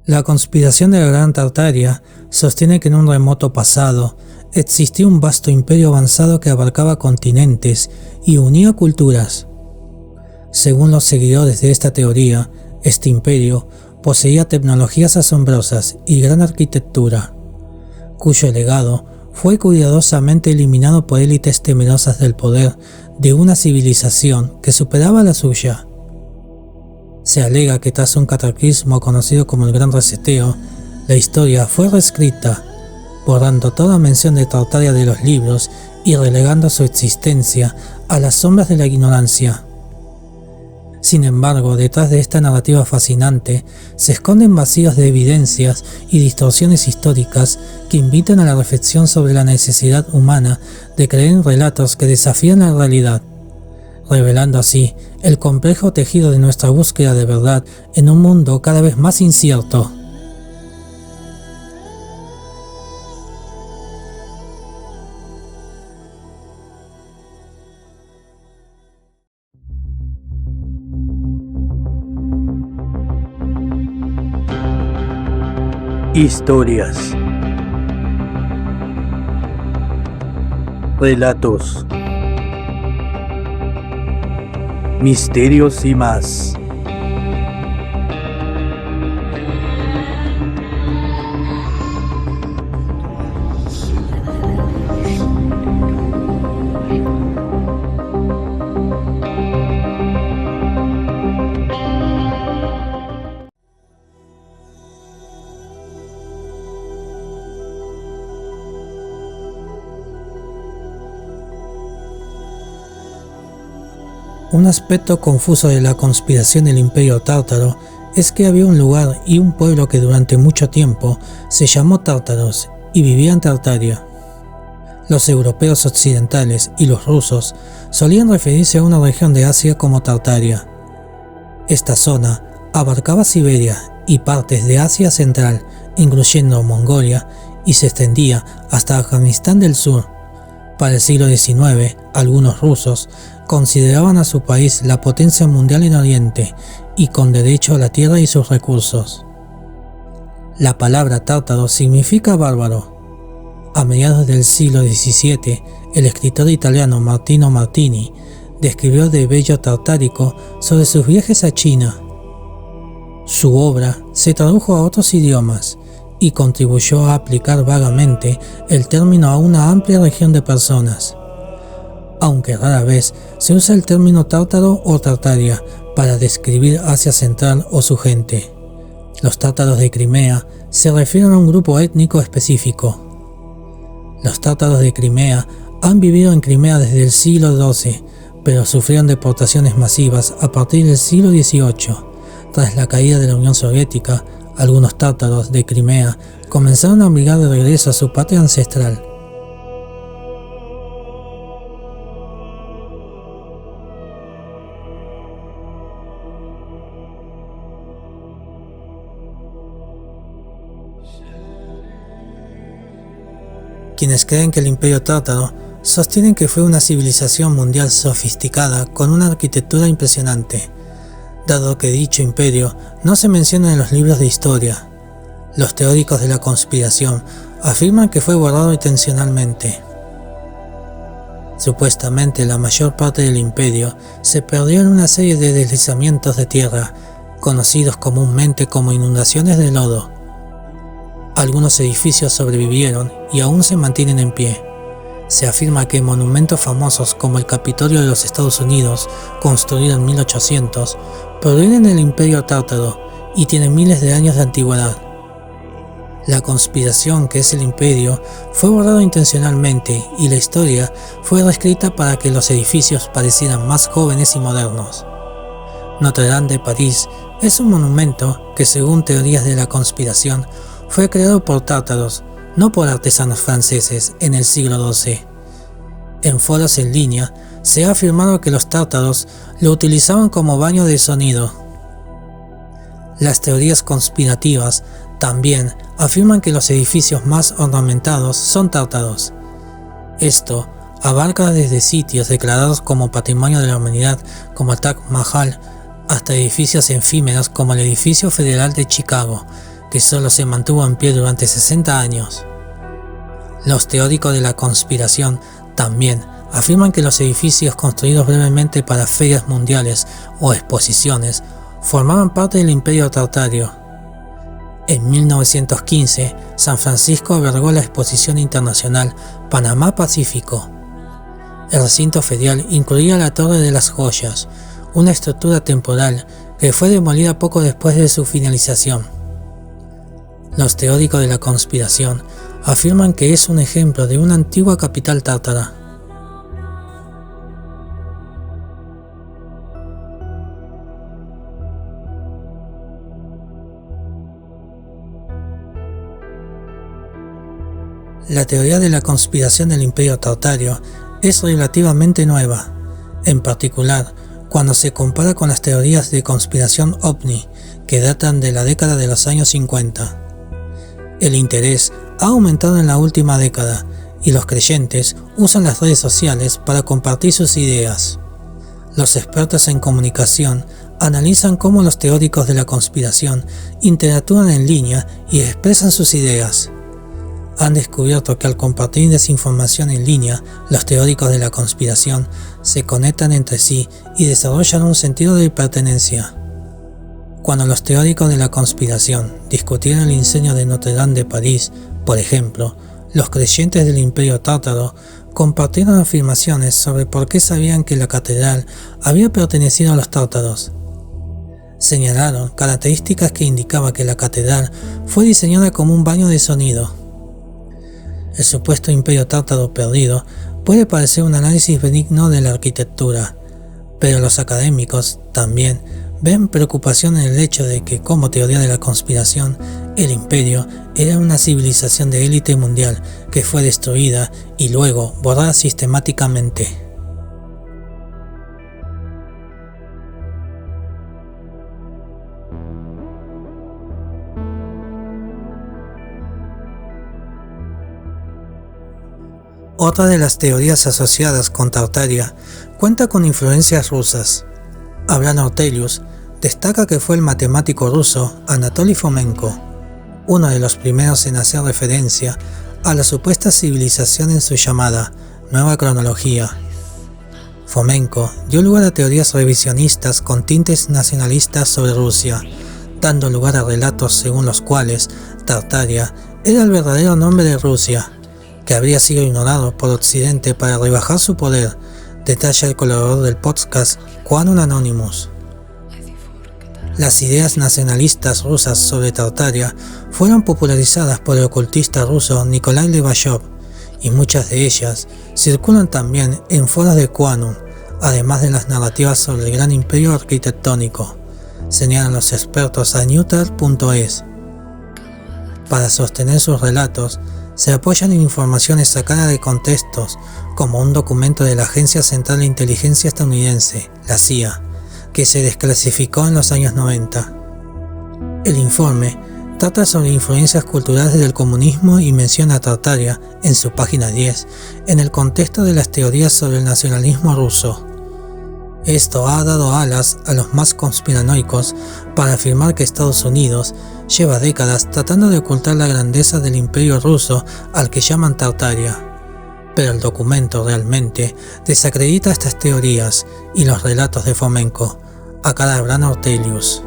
La conspiración de la Gran Tartaria sostiene que en un remoto pasado existía un vasto imperio avanzado que abarcaba continentes y unía culturas. Según los seguidores de esta teoría, este imperio poseía tecnologías asombrosas y gran arquitectura, cuyo legado fue cuidadosamente eliminado por élites temerosas del poder de una civilización que superaba la suya. Se alega que tras un cataclismo conocido como el Gran Reseteo, la historia fue reescrita, borrando toda mención de Tartaria de los libros y relegando su existencia a las sombras de la ignorancia. Sin embargo, detrás de esta narrativa fascinante se esconden vacíos de evidencias y distorsiones históricas que invitan a la reflexión sobre la necesidad humana de creer en relatos que desafían la realidad, revelando así el complejo tejido de nuestra búsqueda de verdad en un mundo cada vez más incierto. Historias, relatos, misterios y más. Un aspecto confuso de la conspiración del Imperio Tártaro es que había un lugar y un pueblo que durante mucho tiempo se llamó Tártaros y vivía en Tartaria. Los europeos occidentales y los rusos solían referirse a una región de Asia como Tartaria. Esta zona abarcaba Siberia y partes de Asia Central, incluyendo Mongolia, y se extendía hasta Afganistán del Sur. Para el siglo XIX, algunos rusos consideraban a su país la potencia mundial en Oriente y con derecho a la tierra y sus recursos. La palabra tártaro significa bárbaro. A mediados del siglo XVII, el escritor italiano Martino Martini describió De Bello Tartárico sobre sus viajes a China. Su obra se tradujo a otros idiomas y contribuyó a aplicar vagamente el término a una amplia región de personas, aunque rara vez se usa el término tártaro o Tartaria para describir Asia Central o su gente. Los tártaros de Crimea se refieren a un grupo étnico específico. Los tártaros de Crimea han vivido en Crimea desde el siglo XII, pero sufrieron deportaciones masivas a partir del siglo XVIII. Tras la caída de la Unión Soviética, algunos tártaros de Crimea comenzaron a migrar de regreso a su patria ancestral. Quienes creen que el Imperio Tártaro sostienen que fue una civilización mundial sofisticada con una arquitectura impresionante, dado que dicho imperio no se menciona en los libros de historia. Los teóricos de la conspiración afirman que fue borrado intencionalmente. Supuestamente la mayor parte del imperio se perdió en una serie de deslizamientos de tierra, conocidos comúnmente como inundaciones de lodo. Algunos edificios sobrevivieron y aún se mantienen en pie. Se afirma que monumentos famosos como el Capitolio de los Estados Unidos, construido en 1800, provienen del Imperio Tártaro y tienen miles de años de antigüedad. La conspiración que es el imperio fue borrado intencionalmente y la historia fue reescrita para que los edificios parecieran más jóvenes y modernos. Notre Dame de París es un monumento que, según teorías de la conspiración, fue creado por tártaros, no por artesanos franceses en el siglo XII. En foros en línea se ha afirmado que los tártaros lo utilizaban como baño de sonido. Las teorías conspirativas también afirman que los edificios más ornamentados son tártaros. Esto abarca desde sitios declarados como Patrimonio de la Humanidad como el Taj Mahal hasta edificios efímeros como el Edificio Federal de Chicago, que solo se mantuvo en pie durante 60 años. Los teóricos de la conspiración también afirman que los edificios construidos brevemente para ferias mundiales o exposiciones formaban parte del Imperio Tartario. En 1915, San Francisco albergó la Exposición Internacional Panamá-Pacífico. El recinto ferial incluía la Torre de las Joyas, una estructura temporal que fue demolida poco después de su finalización. Los teóricos de la conspiración afirman que es un ejemplo de una antigua capital tártara. La teoría de la conspiración del Imperio Tartario es relativamente nueva, en particular cuando se compara con las teorías de conspiración OVNI que datan de la década de los años 50. El interés ha aumentado en la última década y los creyentes usan las redes sociales para compartir sus ideas. Los expertos en comunicación analizan cómo los teóricos de la conspiración interactúan en línea y expresan sus ideas. Han descubierto que al compartir desinformación en línea, los teóricos de la conspiración se conectan entre sí y desarrollan un sentido de pertenencia. Cuando los teóricos de la conspiración discutieron el incendio de Notre Dame de París, por ejemplo, los creyentes del Imperio Tártaro compartieron afirmaciones sobre por qué sabían que la catedral había pertenecido a los tártaros. Señalaron características que indicaban que la catedral fue diseñada como un baño de sonido. El supuesto imperio tártaro perdido puede parecer un análisis benigno de la arquitectura, pero los académicos también ven preocupación en el hecho de que, como teoría de la conspiración, el imperio era una civilización de élite mundial que fue destruida y luego borrada sistemáticamente. Otra de las teorías asociadas con Tartaria cuenta con influencias rusas. Abraham Ortelius destaca que fue el matemático ruso Anatoly Fomenko, uno de los primeros en hacer referencia a la supuesta civilización en su llamada Nueva Cronología. Fomenko dio lugar a teorías revisionistas con tintes nacionalistas sobre Rusia, dando lugar a relatos según los cuales Tartaria era el verdadero nombre de Rusia, que habría sido ignorado por Occidente para rebajar su poder, detalla el colaborador del podcast Quantum Anonymous. Las ideas nacionalistas rusas sobre Tartaria fueron popularizadas por el ocultista ruso Nikolai Levashov, y muchas de ellas circulan también en foros de Quantum, además de las narrativas sobre el gran imperio arquitectónico, señalan los expertos a Newtar.es. Para sostener sus relatos, se apoyan en informaciones sacadas de contextos, como un documento de la Agencia Central de Inteligencia estadounidense, la CIA, que se desclasificó en los años 90. El informe trata sobre influencias culturales del comunismo y menciona a Tartaria, en su página 10, en el contexto de las teorías sobre el nacionalismo ruso. Esto ha dado alas a los más conspiranoicos para afirmar que Estados Unidos lleva décadas tratando de ocultar la grandeza del imperio ruso al que llaman Tartaria. Pero el documento realmente desacredita estas teorías y los relatos de Fomenko, aclara Abraham Ortelius.